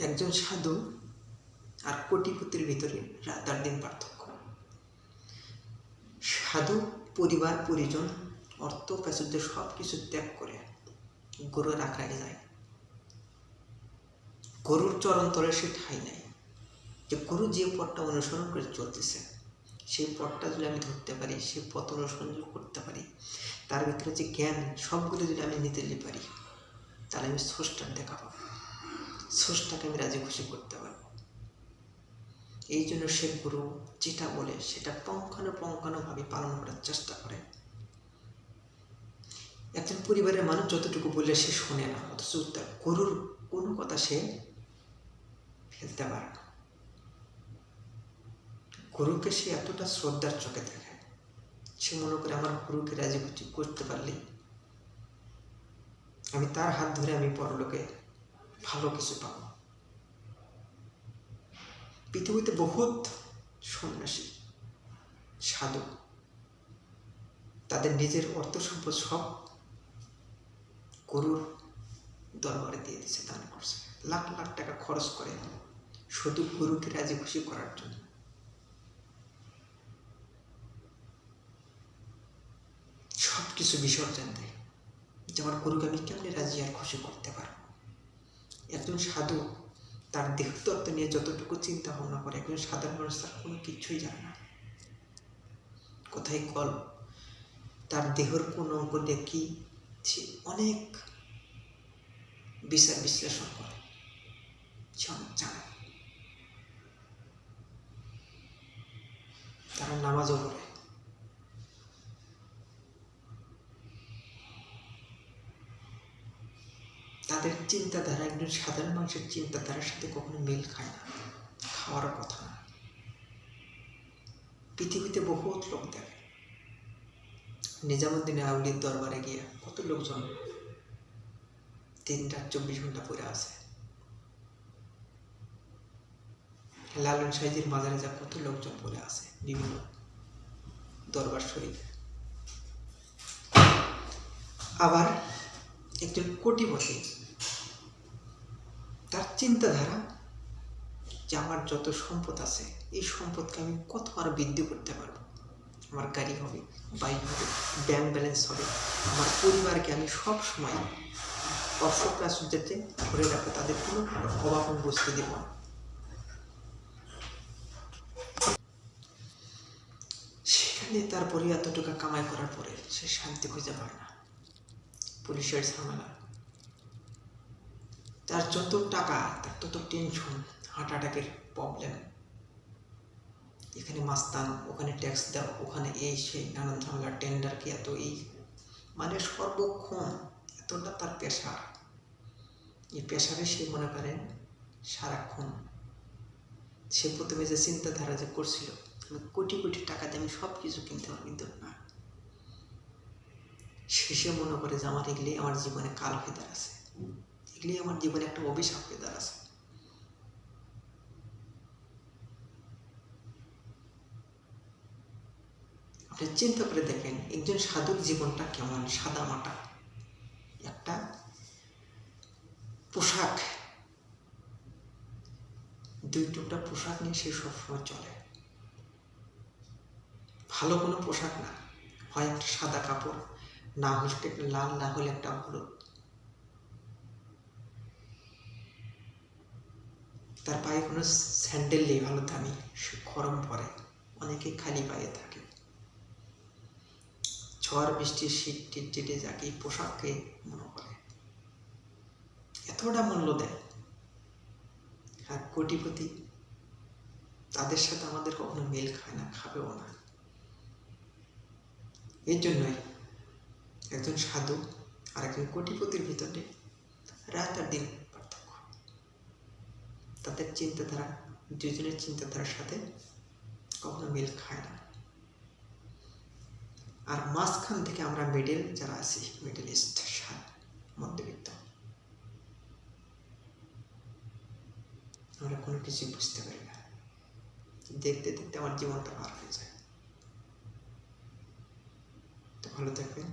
একজন সাধু আর কোটিপতির ভিতরে রাত আর দিন পার্থক্য। সাধু পরিবার পরিজন অর্থ প্রাচুর্য সব কিছু ত্যাগ করে গরুর আখড়ায় যায়। গরুর চরণতলে সে ঠাঁই নেয়। যে গরু যে পথটা অনুসরণ করে চলতেছে, সেই পথটা যদি আমি ধরতে পারি, সেই পথ অনুসরণ করতে পারি, তার ভিতরে যে জ্ঞান সবগুলো যদি আমি নিতে পারি, তাহলে আমি স্রষ্টার দেখা পাবো, স্রষ্টাকে আমি রাজি খুশি করতে পারবো। এই জন্য সে গুরু যেটা বলে সেটা পুঙ্খানুপুঙ্খভাবে পালন করার চেষ্টা করে। একজন পরিবারের মানুষ যতটুকু বললে সে শোনে না, অথচ তার গরুর কোনো কথা সে ফেলতে পারে না। গুরুকে সে এতটা শ্রদ্ধার চোখে দেখে, সে মনে করে আমার গুরুকে রাজি খুশি করতে পারলে আমি তার হাত ধরে আমি পরলোকে ভালো কিছু পাব। পৃথিবীতে বহুত সন্ন্যাসী সাধু তাদের নিজের অর্থ সম্পদ সব গরুর দরবারে দিয়ে দিচ্ছে, দান করছে, লাখ লাখ টাকা খরচ করে শুধু গুরুকে রাজি খুশি করার জন্য। সব কিছু বিসর্জন দেয় যে আমার গুরুকে আমি কেমনি রাজি আর খুশি করতে পারবো। একজন সাধু তার দেহতত্ত্ব নিয়ে যতটুকু চিন্তা ভাবনা করে, একজন সাধারণ মানুষ তার কোনো কিছুই জানে না। কোথায় কল, তার দেহের কোন অঙ্গ দিয়ে কি অনেক বিচার বিশ্লেষণ করে, সে অনেক জানে। তারা নামাজও পড়ে। তাদের চিন্তাধারা একজন সাধারণ মানুষের চিন্তাধারার সাথে কখনো মিল খায় না, খাওয়ার কথা না। পৃথিবীতে বহুত লোক দেখে, নিজামুদ্দিন আউলির দরবারে গিয়ে কত লোকজন 3 রাত 24 ঘন্টা পড়ে আছে। লালন সাইজির মাজারে যা কত লোকজন পড়ে আছে বিভিন্ন দরবার শরীফে। আবার একজন কোটিপতি, তার চিন্তাধারা যে আমার যত সম্পদ আছে এই সম্পদকে আমি কত আরো বৃদ্ধি করতে পারবো। আমার গাড়ি হবে, বাইক হবে, ব্যাংক ব্যালেন্স হবে, আমার পরিবারকে আমি সব সময় অর্থ প্রাচুর্যতে ধরে রাখবো, তাদের কোনো অভাব আমি বুঝতে দেব না। সেখানে তারপরে এত টাকা কামাই করার পরে সে শান্তি খুঁজে পায় না। পুলিশের ঝামেলা, তার যত টাকা তার তত টেনশন, হার্ট অ্যাটাকের প্রবলেম, এখানে মাস্তান, ওখানে ট্যাক্স দাও, ওখানে এই সেই নানান ঝামেলা, টেন্ডার কি এত, এই মানে সর্বক্ষণ এতটা তার পেশার। এই পেশারে সে মনে করেন সারাক্ষণ, সে প্রথমে যে চিন্তাধারা যে করছিল আমি কোটি কোটি টাকা দিয়ে আমি সব কিছু কিনতে পারবো, কিন্তু না, শেষে মনে করে যে আমার এগুলি আমার জীবনে কাল হয়ে দাঁড়াচ্ছে, এগুলি আমার জীবনে একটা অভিশাপ হয়ে দাঁড়াচ্ছে। আপনি চিন্তা করে দেখেন একজন সাধুর জীবনটা কেমন সাদা মাটা, একটা পোশাক, 2 টুকরা পোশাক নিয়ে সে সবসময় চলে। ভালো কোনো পোশাক না, হয় একটা সাদা কাপড়, না হলে লাল, না হলে একটা হলুদ। তার পায়ে কোনো স্যান্ডেল নেই ভালো দামি, সে গরম পরে, অনেকে খালি পায়ে থাকে। ঝড় বৃষ্টি শীত টিটে যাকে এই পোশাককে মনে করে, এতটা মূল্য দেয়। আর কোটিপতি, তাদের সাথে আমাদের কখনো মিল খায় না, খাবেও না। এই জন্যই একজন সাধু আর একজন কোটিপতির ভিতরে রাত আর দিন পার্থক্য। তাদের চিন্তাধারা, দুজনের চিন্তাধারার সাথে কখনো মিল খায় না। আর মাঝখান থেকে আমরা মিডল যারা আছি, মিডল ইস্ট, মধ্যবিত্ত, আমরা কোনো কিছু বুঝতে পারি না। দেখতে দেখতে আমার জীবনটা পার হয়ে যায়। তো ভালো থাকবেন।